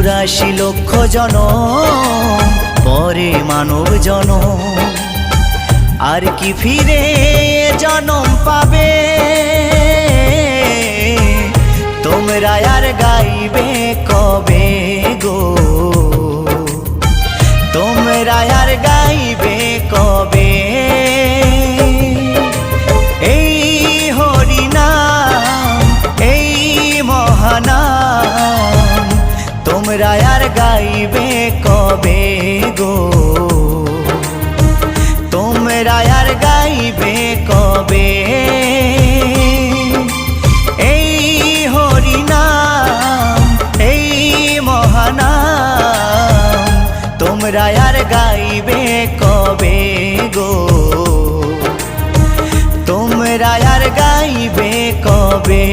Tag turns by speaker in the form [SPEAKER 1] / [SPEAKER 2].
[SPEAKER 1] 84 লক্ষ জনম পরে মানব জনম, আর কি ফিরে জনম পাবে? তোমরা আর গাইবে কবে গো? তোমরা আর গাইবে কবে? এই হরিনাম, এই মহানাম তোমরা আর গাইবে কবে গো? তোমরা আর গাইবে কবে? এই হরিনাম, এই মহানাম তোমরা আর গাইবে কবে গো? তোমরা আর গাইবে কবে?